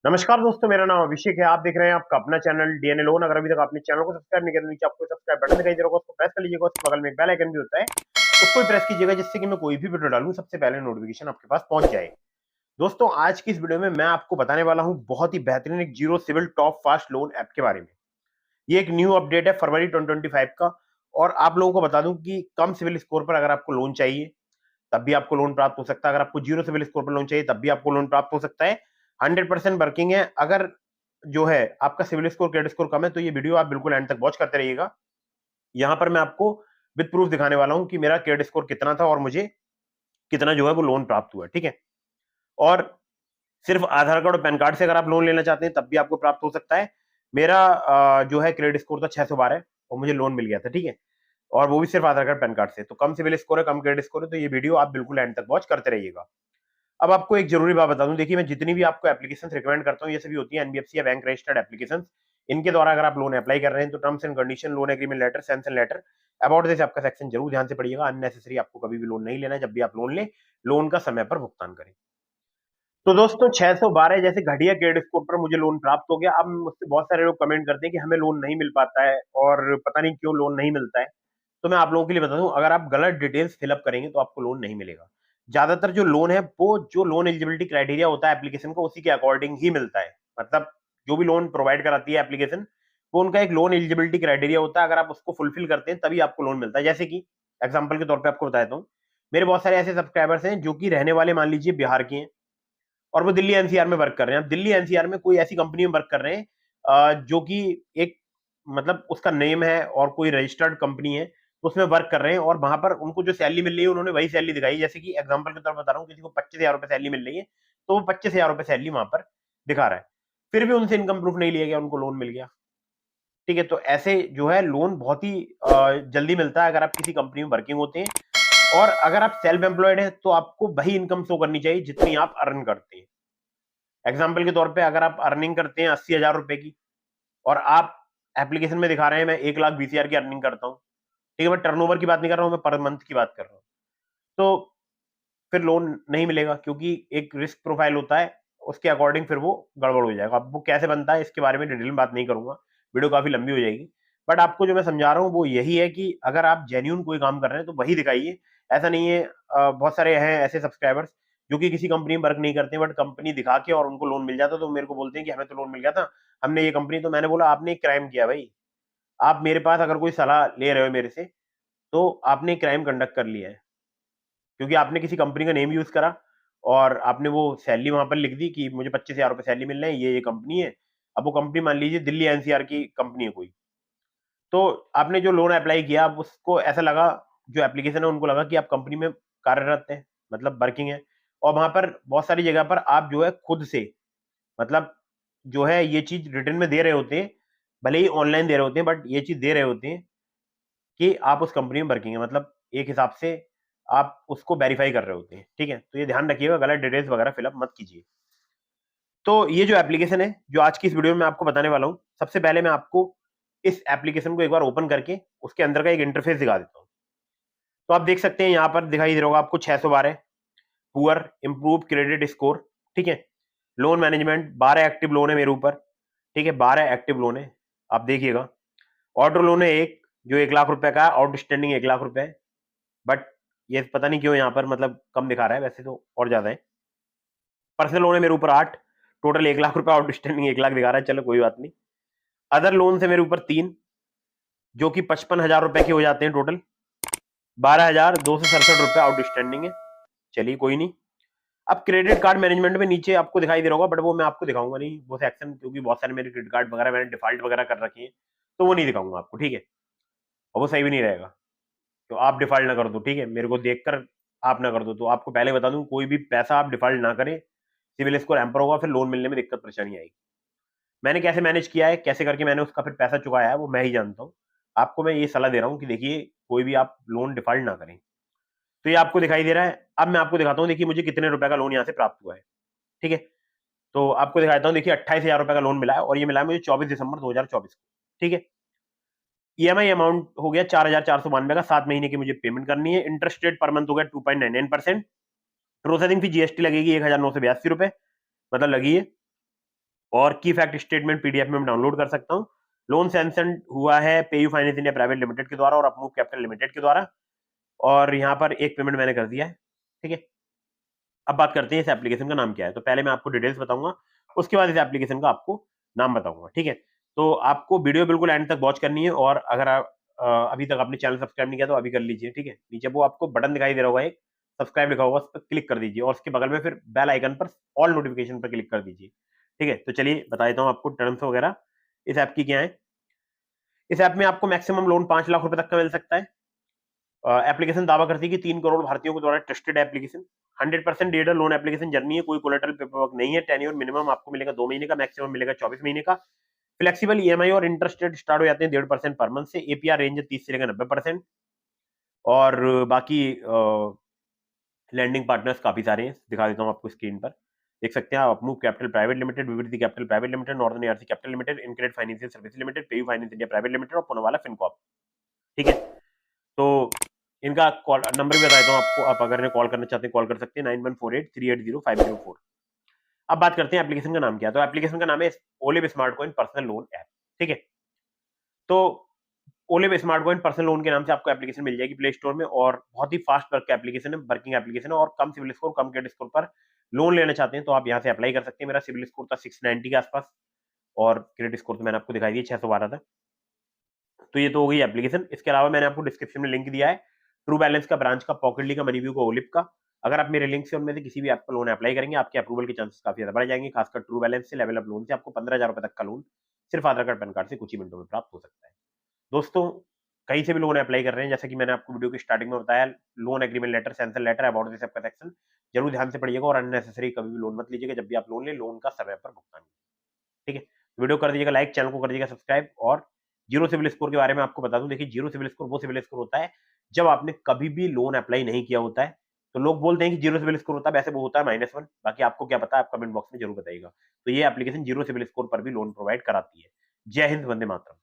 नमस्कार दोस्तों, मेरा नाम अभिषेक है। आप देख रहे हैं आपका अपना चैनल डीएनए लोन। अगर अभी तक आपने चैनल को सब्सक्राइब नहीं किया तो नीचे आपको सब्सक्राइब बटन दिखाई दे रहा होगा, उसको प्रेस कर लीजिएगा। उसके बगल में एक बेल आइकन भी होता है, उसको भी प्रेस कीजिएगा, जिससे कि मैं कोई भी वीडियो डालूं सबसे पहले नोटिफिकेशन आपके पास पहुंच जाए। दोस्तों, आज की इस वीडियो में मैं आपको बताने वाला हूं बहुत ही बेहतरीन एक zero CIBIL top fast loan app के बारे में। ये एक न्यू अपडेट है फरवरी 2025 का। और आप लोगों को बता दूं कि कम सिविल स्कोर पर अगर आपको लोन चाहिए तब भी आपको लोन प्राप्त हो सकता है। अगर आपको जीरो सिविल स्कोर पर लोन चाहिए तब भी आपको लोन प्राप्त हो सकता है। 100% वर्किंग है। अगर जो है आपका सिविल स्कोर क्रेडिट स्कोर कम है तो ये वीडियो आप बिल्कुल एंड तक वॉच करते रहिएगा। यहां पर मैं आपको विद प्रूफ दिखाने वाला हूं कि मेरा क्रेडिट स्कोर कितना था और मुझे कितना जो है वो लोन प्राप्त हुआ। ठीक है। और सिर्फ आधार कार्ड और पैन कार्ड से अगर आप लोन लेना चाहते हैं तब भी आपको प्राप्त हो सकता है। मेरा जो है क्रेडिट स्कोर था 612 और मुझे लोन मिल गया था। ठीक है। और वो भी सिर्फ आधार कार्ड पैन कार्ड से। तो कम सिविल स्कोर है, कम क्रेडिट स्कोर है, तो ये वीडियो आप बिल्कुल एंड तक वॉच करते रहिएगा। अब आपको एक जरूरी बात बता दूं, देखिए मैं जितनी भी आपको एप्लीकेशन रिकमेंड करता हूं ये सभी होती है एनबीएफसी या बैंक रजिस्टर्ड एप्लीकेशन। इनके द्वारा अगर आप लोन अप्लाई कर रहे हैं तो terms and condition, loan agreement letter, sanction letter, about this आपका सेक्शन जरूर ध्यान से पढ़िएगा। अननेसेसरी आपको कभी भी लोन नहीं लेना है। जब भी आप लोन लें, लोन का समय पर भुगतान करें। तो दोस्तों, 612 जैसे घटिया क्रेडिट स्कोर पर मुझे लोन प्राप्त हो गया। अब मुझसे बहुत सारे लोग कमेंट करते हैं कि हमें लोन नहीं मिल पाता है और पता नहीं क्यों लोन नहीं मिलता है। तो मैं आप लोगों के लिए बता दूं, अगर आप गलत डिटेल्स फिलअप करेंगे तो आपको लोन नहीं मिलेगा। ज्यादातर जो लोन है वो जो लोन एलिजिबिलिटी क्राइटेरिया होता है एप्लीकेशन को, उसी के अकॉर्डिंग ही मिलता है। मतलब जो भी लोन प्रोवाइड कराती है एप्लीकेशन, वो उनका एक लोन एलिजिबिलिटी क्राइटेरिया होता है। अगर आप उसको फुलफिल करते हैं तभी आपको लोन मिलता है। जैसे कि एग्जाम्पल के तौर पर आपको बताता हूँ, मेरे बहुत सारे ऐसे सब्सक्राइबर्स हैं जो कि रहने वाले मान लीजिए बिहार के हैं और वो दिल्ली एनसीआर में वर्क कर रहे हैं। अब दिल्ली एनसीआर में कोई ऐसी कंपनी में वर्क कर रहे हैं जो कि एक मतलब उसका नेम है और कोई रजिस्टर्ड कंपनी है, तो उसमें वर्क कर रहे हैं और वहां पर उनको जो सैलरी मिल रही है उन्होंने वही सैलरी दिखाई। जैसे कि एग्जांपल के तौर पर बता रहा हूँ, किसी को 25,000 रुपए सैलरी मिल रही है तो वो 25,000 रुपए सैलरी वहां पर दिखा रहा है। फिर भी उनसे इनकम प्रूफ नहीं लिया गया, उनको लोन मिल गया। ठीक है। तो ऐसे जो है लोन बहुत ही जल्दी मिलता है अगर आप किसी कंपनी में वर्किंग होते हैं। और अगर आप सेल्फ एम्प्लॉयड हैं तो आपको वही इनकम शो करनी चाहिए जितनी आप अर्न करते हैं। एग्जाम्पल के तौर पे अगर आप अर्निंग करते हैं 80,000 रुपए की और आप एप्लीकेशन में दिखा रहे हैं मैं 1,20,000 की अर्निंग करता हूँ। ठीक है। मैं टर्नओवर की बात नहीं कर रहा हूँ, मैं पर मंथ की बात कर रहा हूँ। तो फिर लोन नहीं मिलेगा क्योंकि एक रिस्क प्रोफाइल होता है, उसके अकॉर्डिंग फिर वो गड़बड़ हो जाएगा। अब वो कैसे बनता है इसके बारे में डिटेल में बात नहीं करूंगा, वीडियो काफी लंबी हो जाएगी। बट आपको जो मैं समझा रहा हूँ वो यही है कि अगर आप जेन्यून कोई काम कर रहे हैं तो वही दिखाइए। ऐसा नहीं है, बहुत सारे हैं ऐसे सब्सक्राइबर्स जो कि किसी कंपनी में वर्क नहीं करते बट कंपनी दिखा के और उनको लोन मिल जाता, तो मेरे को बोलते हैं कि हमें तो लोन मिल गया था, हमने ये कंपनी। तो मैंने बोला आपने एक क्राइम किया भाई। आप मेरे पास अगर कोई सलाह ले रहे हो मेरे से तो आपने क्राइम कंडक्ट कर लिया है, क्योंकि आपने किसी कंपनी का नेम यूज करा और आपने वो सैलरी वहां पर लिख दी कि मुझे 25,000 रुपए सैलरी मिल रहे हैं, ये कंपनी है। अब वो कंपनी मान लीजिए दिल्ली एनसीआर की कंपनी है कोई। तो आपने जो लोन अप्लाई किया, अब उसको ऐसा लगा, जो एप्लीकेशन है उनको लगा कि आप कंपनी में कार्यरत हैं, मतलब वर्किंग है। और वहां पर बहुत सारी जगह पर आप जो है खुद से, मतलब जो है ये चीज रिटर्न में दे रहे होते हैं, भले ही ऑनलाइन दे रहे होते हैं बट ये चीज दे रहे होते हैं कि आप उस कंपनी में वर्किंग है। मतलब एक हिसाब से आप उसको वेरीफाई कर रहे होते हैं। ठीक है। तो ये ध्यान रखिएगा, गलत डिटेल्स वगैरह फिलअप मत कीजिए। तो ये जो एप्लीकेशन है जो आज की इस वीडियो में मैं आपको बताने वाला हूं, सबसे पहले मैं आपको इस एप्लीकेशन को एक बार ओपन करके उसके अंदर का एक इंटरफेस दिखा देता हूं। तो आप देख सकते हैं यहाँ पर दिखाई दे रहा होगा आपको 612 पुअर इंप्रूव क्रेडिट स्कोर। ठीक है। लोन मैनेजमेंट 12 एक्टिव लोन है मेरे ऊपर। ठीक है। 12 एक्टिव लोन है, आप देखिएगा। ऑटो लोन है एक, जो 1,00,000 रुपए का, आउटस्टैंडिंग 1,00,000 रुपए है। बट ये पता नहीं क्यों यहाँ पर मतलब कम दिखा रहा है, वैसे तो और ज्यादा है। पर्सनल लोन है मेरे ऊपर 8, टोटल 1,00,000 रुपए, आउटस्टैंडिंग 1,00,000 दिखा रहा है। चलो कोई बात नहीं। अदर लोन से मेरे ऊपर 3, जो कि 55,000 रुपए के हो जाते हैं टोटल। 12,267 रुपए आउटस्टैंडिंग है। चलिए कोई नहीं। अब क्रेडिट कार्ड मैनेजमेंट में नीचे आपको दिखाई दे रहा होगा, बट वो मैं आपको दिखाऊंगा नहीं वो सेक्शन, क्योंकि बहुत सारे मेरे क्रेडिट कार्ड वगैरह मैंने डिफॉल्ट वगैरह कर रखे हैं, तो वो नहीं दिखाऊंगा आपको। ठीक है। और वो सही भी नहीं रहेगा, तो आप डिफॉल्ट ना कर दो। ठीक है। मेरे को देखकर आप ना कर दो। तो आपको पहले बता दूं, कोई भी पैसा आप डिफॉल्ट ना करें, सिविल स्कोर हैम्पर होगा, फिर लोन मिलने में दिक्कत परेशानी आएगी। मैंने कैसे मैनेज किया है, कैसे करके मैंने उसका फिर पैसा चुकाया है, वो मैं ही जानता हूँ। आपको मैं ये सलाह दे रहा हूँ कि देखिए कोई भी आप लोन डिफॉल्ट ना करें। तो ये आपको दिखाई दे रहा है। अब मैं आपको दिखाता हूँ, देखिए मुझे कितने रुपए का लोन यहाँ से प्राप्त हुआ है। ठीक है। तो आपको दिखाता हूँ, देखिए 28,000 रुपए का लोन मिला है और ये मिला है मुझे 24 दिसंबर 2024 को। ठीक है। ईएमआई अमाउंट हो गया 4,492 का, 7 महीने की मुझे पेमेंट करनी है। इंटरेस्ट रेट पर मंथ हो गया 2.99%। प्रोसेसिंग फी जीएसटी लगेगी 1,982 रुपए, मतलब लगी है। और की फैक्ट स्टेटमेंट पीडीएफ में मैं डाउनलोड कर सकता हूँ। लोन सैंक्शन हुआ है PayU finance India private limited के द्वारा और अपमूव कैपिटल लिमिटेड के द्वारा, और यहाँ पर एक पेमेंट मैंने कर दिया है। ठीक है, अब बात करते हैं इस एप्लीकेशन का नाम क्या है। तो पहले मैं आपको डिटेल्स बताऊंगा, उसके बाद इस एप्लीकेशन का आपको नाम बताऊंगा। ठीक है, तो आपको वीडियो बिल्कुल एंड तक वॉच करनी है, और अगर आप अभी तक आपने चैनल सब्सक्राइब नहीं किया तो अभी कर लीजिए। ठीक है, नीचे वो आपको बटन दिखाई दे रहा होगा एक सब्सक्राइब लिखा होगा, उस पर क्लिक कर दीजिए और उसके बगल में फिर बेल आइकन पर ऑल नोटिफिकेशन पर क्लिक कर दीजिए। ठीक है, तो चलिए बता देता हूँ आपको टर्म्स वगैरह इस ऐप की क्या है। इस ऐप में आपको मैक्सिमम लोन 5 लाख रुपए तक का मिल सकता है। एप्लीकेशन दावा करती है कि 3 करोड़ भारतीयों के द्वारा trusted application, 100% data loan application journey है, कोई कोलेटरल पेपर वर्क नहीं है। टेन्योर मिनिमम आपको मिलेगा 2 महीने का, मैक्सिमम मिलेगा 24 महीने का। फ्लेक्सिबल ईएमआई और इंटरेस्ट रेट स्टार्ट हो जाते हैं 1.5% पर मंथ से। एपीआर रेंज है 30 से लेकर 90%। और बाकी लैंडिंग पार्टनर्स काफी सारे हैं, दिखा देता हूँ आपको स्क्रीन पर, देख सकते हैं आप। Upmove capital private limited, Vividhi capital private limited, northern ARC capital limited, InCred financial service limited, PayU finance India private limited और पुनावाला फिनकॉर्प। ठीक है, तो इनका कॉल नंबर भी बता देता हूँ आपको, आप अगर कॉल करना चाहते हैं कॉल कर सकते हैं 9148380504। अब बात करते हैं एप्लीकेशन का नाम क्या है। तो एप्लीकेशन का नाम है olive smart coin personal loan app. ठीक है, तो olive smart coin personal loan के नाम से आपको एप्लीकेशन मिल जाएगी प्ले स्टोर में, और बहुत ही फास्ट वर्क एप्लीकेशन है, वर्किंग एप्लीकेशन है, और कम सिविल स्कोर कम क्रेडिट स्कोर पर लोन लेना चाहते हैं तो आप यहाँ से अप्लाई कर सकते हैं। मेरा सिविल स्कोर था 690 के आसपास, और क्रेडिट स्कोर तो मैंने आपको दिखाई दिया 612 था। तो ये तो हो गई एप्लीकेशन। इसके अलावा मैंने आपको डिस्क्रिप्शन में लिंक दिया है ट्रू बैलेंस का, ब्रांच का, पॉकेटली का, मनीव्यू का, ओलिव का। अगर आप मेरे लिंक से उनमें से किसी भी ऐप पर लोन अप्लाई करेंगे, आपके अप्रूवल के चांसेस काफी ज्यादा बढ़ जाएंगे। खासकर ट्रू बैलेंस से, लेवल अप लोन से आपको 15,000 रुपए तक का लोन सिर्फ आधार कार्ड पैन कार्ड से कुछ ही मिनटों में प्राप्त हो सकता है। दोस्तों, कहीं से भी लोन अप्लाई कर रहे हैं, जैसा कि मैंने आपको वीडियो की स्टार्टिंग में बताया, loan agreement letter, sanction letter, about this app का सेक्शन जरूर ध्यान से पढ़िएगा, और अननेसेसरी कभी भी लोन मत लीजिएगा। जब भी आप लोन ले, लोन का समय पर भुगतान कीजिए। ठीक है, वीडियो कर दीजिएगा लाइक, चैनल को कर दीजिएगा सब्सक्राइब। और जीरो सिविल स्कोर के बारे में आपको बता दूं, देखिए जीरो सिविल स्कोर वो सिविल स्कोर होता है जब आपने कभी भी लोन अप्लाई नहीं किया होता है। तो लोग बोलते हैं कि जीरो सिविल स्कोर होता है, वैसे वो होता है -1। बाकी आपको क्या पता है, आप कमेंट बॉक्स में जरूर बताइएगा। तो ये एप्लीकेशन जीरो सिविल स्कोर पर भी लोन प्रोवाइड कराती है। जय हिंद, वंदे मातरम।